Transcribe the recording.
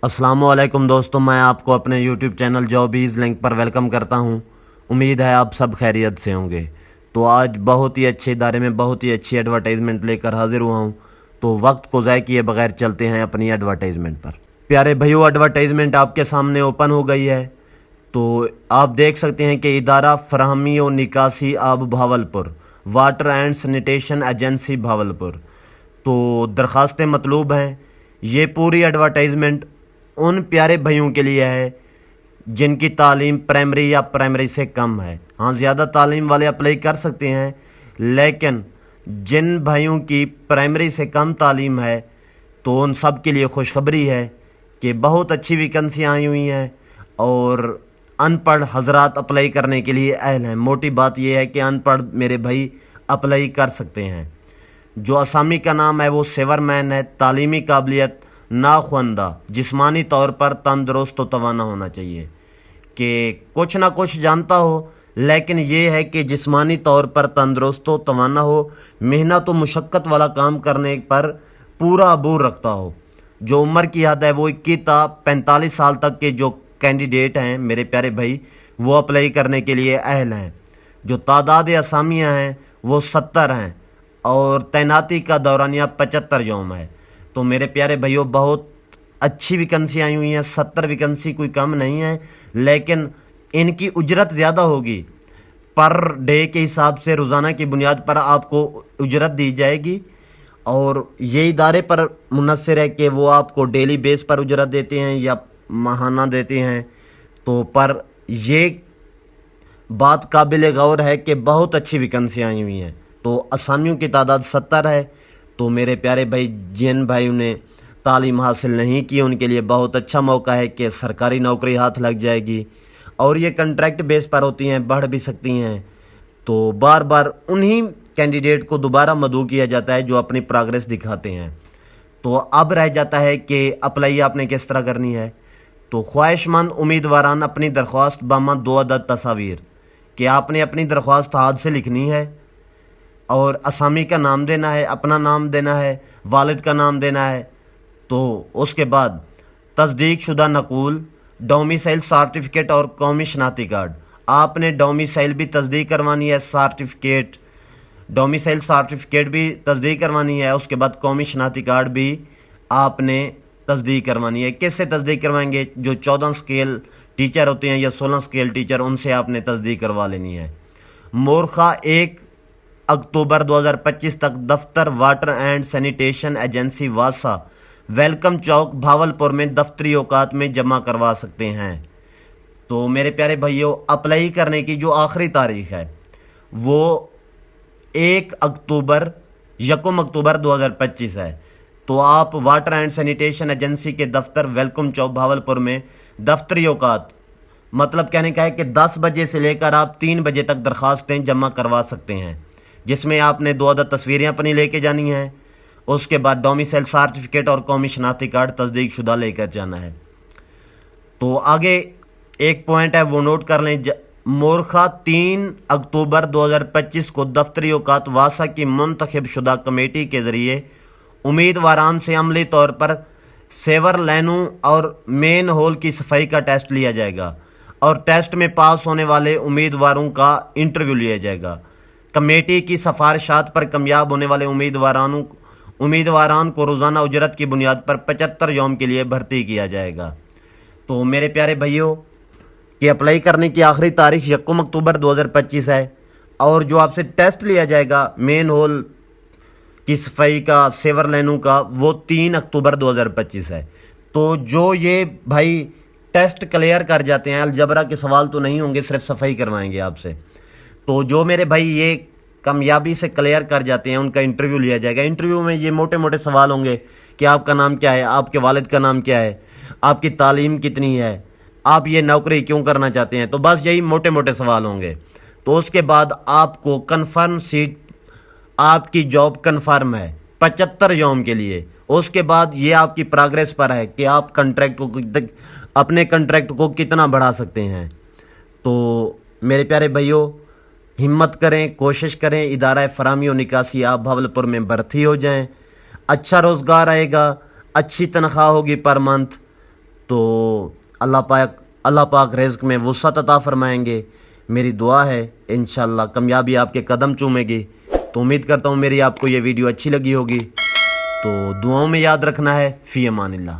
अस्सलाम वालेकुम दोस्तों, मैं आपको अपने यूट्यूब चैनल जॉबीज़ लिंक पर वेलकम करता हूं। उम्मीद है आप सब खैरियत से होंगे। तो आज बहुत ही अच्छे इदारे में बहुत ही अच्छी एडवर्टाइजमेंट लेकर हाजिर हुआ हूं। तो वक्त को ज़ाय किए बगैर चलते हैं अपनी एडवर्टाइजमेंट पर। प्यारे भाइयों, एडवर्टाइजमेंट आपके सामने ओपन हो गई है। तो आप देख सकते हैं कि इदारा फराहमी और निकासी आब Bahawalpur, water and sanitation agency Bahawalpur. तो दरख्वास्तें मतलूब हैं। ये पूरी एडवर्टाइजमेंट उन प्यारे भाइयों के लिए है जिनकी तालीम प्राइमरी या प्राइमरी से कम है। हाँ, ज़्यादा तालीम वाले अप्लाई कर सकते हैं, लेकिन जिन भाइयों की प्राइमरी से कम तालीम है तो उन सब के लिए खुशखबरी है कि बहुत अच्छी वैकेंसियाँ आई हुई हैं और अनपढ़ हजरात अप्लाई करने के लिए अहल हैं। मोटी बात यह है कि अनपढ़ मेरे भाई अप्लाई कर सकते हैं। जो असामी का नाम है वो सेवरमैन है। तालीमी काबिलियत नाख्वानदा, जिस्मानी तौर पर तंदुरुस्त व तवाना होना चाहिए, कि कुछ ना कुछ जानता हो, लेकिन ये है कि जिस्मानी तौर पर तंदुरुस्त व तवाना हो, मेहनत व मुशक्क़त वाला काम करने पर पूरा अबूर रखता हो। जो उम्र की हद है वो 21 था 45 साल तक के जो कैंडिडेट हैं मेरे प्यारे भाई, वो अप्लाई करने के लिए अहल हैं। जो तादाद असामियाँ हैं वो 70 हैं और तैनाती का दौरानिया 75 यौम है। तो मेरे प्यारे भाइयों, बहुत अच्छी वैकेंसी आई हुई हैं। 70 वैकेंसी कोई कम नहीं है, लेकिन इनकी उजरत ज़्यादा होगी। पर डे के हिसाब से रोज़ाना की बुनियाद पर आपको उजरत दी जाएगी और ये इदारे पर मुनसर है कि वो आपको डेली बेस पर उजरत देते हैं या माहाना देते हैं। तो पर ये बात काबिल गौर है कि बहुत अच्छी वैकेंसी आई हुई हैं। तो असामियों की तादाद 70 है। तो मेरे प्यारे भाई, जिन भाइयों ने तालीम हासिल नहीं की उनके लिए बहुत अच्छा मौका है कि सरकारी नौकरी हाथ लग जाएगी और ये कॉन्ट्रैक्ट बेस पर होती हैं, बढ़ भी सकती हैं। तो बार बार उन्हीं कैंडिडेट को दोबारा मदऊ किया जाता है जो अपनी प्रोग्रेस दिखाते हैं। तो अब रह जाता है कि अप्लाई आपने किस तरह करनी है। तो ख्वाहिशमंद उम्मीदवारान अपनी दरख्वास्त बामा 2 अदद तस्वीर कि आपने अपनी दरख्वास्त हाथ से लिखनी है और असामी का नाम देना है, अपना नाम देना है, वालिद का नाम देना है। तो उसके बाद तस्दीक शुदा नकूल, डोमिसाइल सर्टिफिकेट और कौमी शनाख्ती कार्ड। आपने डोमिसाइल भी तस्दीक करवानी है, सर्टिफिकेट डोमिसाइल सर्टिफिकेट भी तस्दीक करवानी है। उसके बाद कौमी शनाख्ती कार्ड भी आपने तस्दीक करवानी है। किससे तस्दीक करवाएंगे? जो 14 स्केल टीचर होते हैं या 16 स्केल टीचर, उनसे आपने तस्दीक करवा लेनी है। मोरखा 1 अक्टूबर 2025 तक दफ्तर वाटर एंड सैनिटेशन एजेंसी वासा, वेलकम चौक भावलपुर में दफ्तरी औकात में जमा करवा सकते हैं। तो मेरे प्यारे भाइयों, अप्लाई करने की जो आखिरी तारीख है वो 1 अक्टूबर 2025 है। तो आप वाटर एंड सैनिटेशन एजेंसी के दफ्तर वेलकम चौक भावलपुर में दफ्तरी औकात, मतलब कहने का है कि 10 बजे से लेकर आप 3 बजे तक दरख्वास्तें जमा करवा सकते हैं, जिसमें आपने 2 अदद तस्वीरें अपनी लेके जानी हैं। उसके बाद डोमिसाइल सर्टिफिकेट और कौमी शनाख्ती कार्ड तस्दीक शुदा लेकर जाना है। तो आगे एक पॉइंट है वो नोट कर लें। मोरखा 3 अक्टूबर 2025 को दफ्तरी औकात वासा की मुंतखब शुदा कमेटी के ज़रिए उम्मीदवारान से अमली तौर पर सेवर लाइनों और मेन होल की सफाई का टेस्ट लिया जाएगा और टेस्ट में पास होने वाले उम्मीदवारों का इंटरव्यू लिया जाएगा। कमेटी की सिफारिशात पर कामयाब होने वाले उम्मीदवारान को रोज़ाना उजरत की बुनियाद पर 75 यौम के लिए भर्ती किया जाएगा। तो मेरे प्यारे भाइयों, कि अप्लाई करने की आखिरी तारीख 1 अक्टूबर 2025 है और जो आपसे टेस्ट लिया जाएगा मेन होल की सफाई का, सेवर लाइनों का, वो 3 अक्टूबर 2025 है। तो जो ये भाई टेस्ट क्लियर कर जाते हैं, अलजबरा के सवाल तो नहीं होंगे, सिर्फ सफाई करवाएंगे आपसे। तो जो मेरे भाई ये कामयाबी से क्लियर कर जाते हैं उनका इंटरव्यू लिया जाएगा। इंटरव्यू में ये मोटे मोटे सवाल होंगे कि आपका नाम क्या है, आपके वालिद का नाम क्या है, आपकी तालीम कितनी है, आप ये नौकरी क्यों करना चाहते हैं। तो बस यही मोटे मोटे सवाल होंगे। तो उसके बाद आपको कन्फर्म सीट, आपकी जॉब कन्फर्म है 75 यौम के लिए। उसके बाद ये आपकी प्रोग्रेस पर है कि आप अपने कंट्रैक्ट को कितना बढ़ा सकते हैं। तो मेरे प्यारे भाइयों, हिम्मत करें, कोशिश करें, इदारा फराहमी और निकासी आप भावलपुर में भर्ती हो जाएं। अच्छा रोज़गार आएगा, अच्छी तनख्वाह होगी पर मंथ। تو اللہ پاک رزق میں وسعت عطا فرمائیں گے. میری دعا ہے انشاءاللہ کامیابی آپ کے قدم چومے گی. تو امید کرتا ہوں میری آپ کو یہ ویڈیو اچھی لگی ہوگی. تو دعاؤں میں یاد رکھنا ہے. فی امان اللہ.